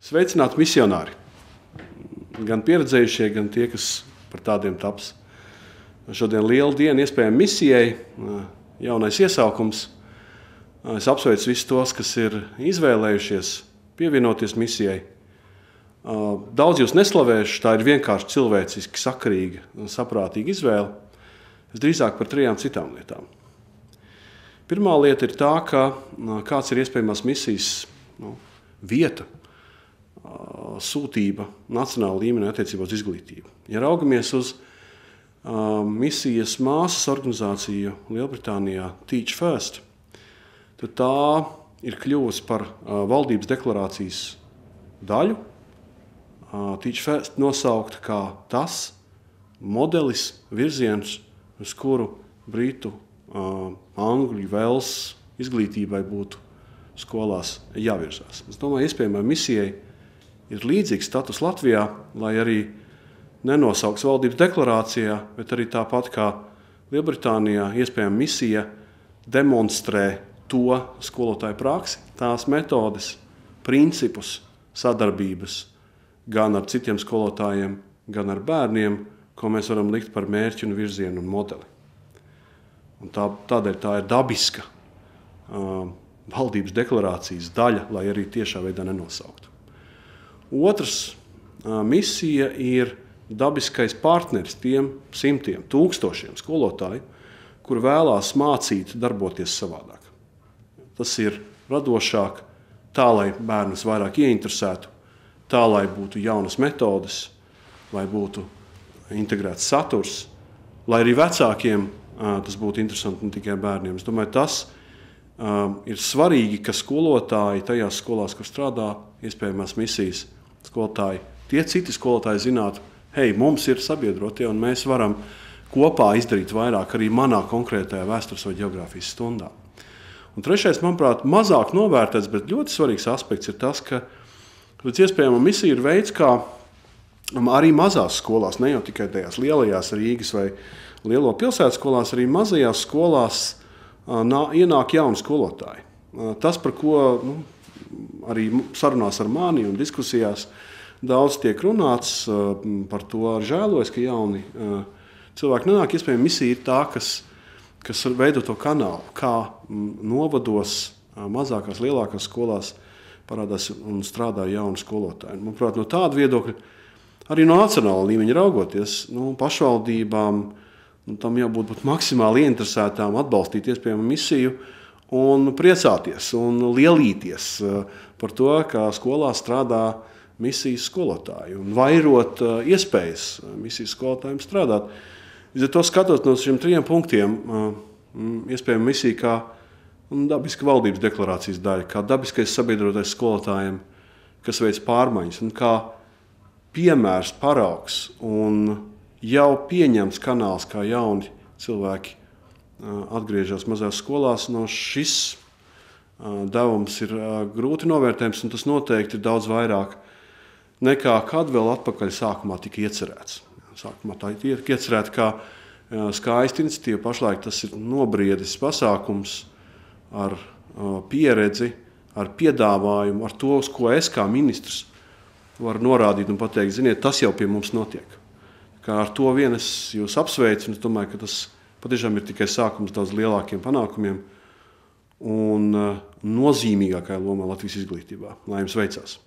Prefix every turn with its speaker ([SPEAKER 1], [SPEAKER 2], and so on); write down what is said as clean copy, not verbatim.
[SPEAKER 1] Sveicināti misionāri, gan pieredzējušie, gan tie, kas par tādiem taps. Šodien liela diena iespējami misijai, jaunais iesaukums. Es apsveicu visus tos, kas ir izvēlējušies pievienoties misijai. Daudz jūs neslavēšu, tā ir vienkārši cilvēciski sakarīga un saprātīga izvēle. Es drīzāk par 3 citām lietām. Pirmā lieta ir tā, ka kāds ir iespējamās misijas vieta, sūtība nacionāla līmenī attiecībā uz izglītību. Ja raugamies uz misijas māsas organizāciju Lielbritānijā Teach First, tad tā ir kļuvusi par valdības deklarācijas daļu. Teach First nosaukta kā tas modelis, virziens, uz kuru Britu, Angļu, Velsu izglītībai būtu skolās jāvirzās. Es domāju, iespējamai misijai ir līdzīgs status Latvijā, lai arī nenosauks valdības deklarācijā, bet arī tāpat kā Lielbritānijā iespējama misija demonstrē to skolotāju praksi, tās metodes, principus, sadarbības gan ar citiem skolotājiem, gan ar bērniem, ko mēs varam likt par mērķi un virzienu un modeli. Un tādēļ tā ir dabiska valdības deklarācijas daļa, lai arī tiešā veidā nenosauktu. Otrs, misija ir dabiskais partneris tiem simtiem, tūkstošiem skolotāju, kur vēlās mācīt darboties savādāk. Tas ir radošāk, tā, lai bērnus vairāk ieinteresētu, tā, lai būtu jaunas metodes, lai būtu integrēts saturs, lai arī vecākiem tas būtu interesanti, ne tikai bērniem. Es domāju, tas ir svarīgi, ka skolotāji tajās skolās, kur strādā iespējamās misijas skolotāji, tie citi skolotāji zinātu, hei, mums ir sabiedrotie un mēs varam kopā izdarīt vairāk arī manā konkrētajā vēstures vai ģeogrāfijas stundā. Un trešais, manuprāt, mazāk novērtēts, bet ļoti svarīgs aspekts ir tas, ka iespējama misija ir veids, kā arī mazās skolās, ne jau tikai tajās lielajās Rīgas vai lielo pilsētu skolās, arī mazajās skolās ienāk jauni skolotāji. Tas, par ko arī sarunās ar mani un diskusijās daudz tiek runāts, par to ar žēlojas, ka jauni cilvēki nenāk. Iespējams, misija ir tā, kas veido to kanālu, kā novados mazākās, lielākās skolās parādās un strādā jauni skolotāji. Manuprāt, no tāda viedokļa, arī no nacionāla līmeņa raugoties, pašvaldībām tam jābūt maksimāli ieinteresētām atbalstīt iespējamu misiju un priecāties un lielīties par to, kā skolā strādā misijas skolotāji un vairot iespējas misijas skolotājiem strādāt. Līdz ar to skatot no šiem 3 punktiem, iespējama misija kā dabiska valdības deklarācijas daļa, kā dabiskais sabiedrotais skolotājiem, kas veic pārmaiņas, un kā piemērs, paraugs un jau pieņemts kanāls, kā jauni cilvēki atgriežas mazās skolās. No šis devums ir grūti novērtējams, un tas noteikti ir daudz vairāk nekā kad vēl atpakaļ sākumā tika iecerēts. Sākumā tā ir iecerēta kā skaista iniciatīva, pašlaik tas ir nobriedis pasākums ar pieredzi, ar piedāvājumu, ar to, uz ko es kā ministrs varu norādīt un pateikt, ziniet, tas jau pie mums notiek. Kā ar to vien es jūs apsveicu, un es domāju, ka tas patiešām ir tikai sākums daudz lielākiem panākumiem un nozīmīgākajā lomā Latvijas izglītībā. Lai jums veicās!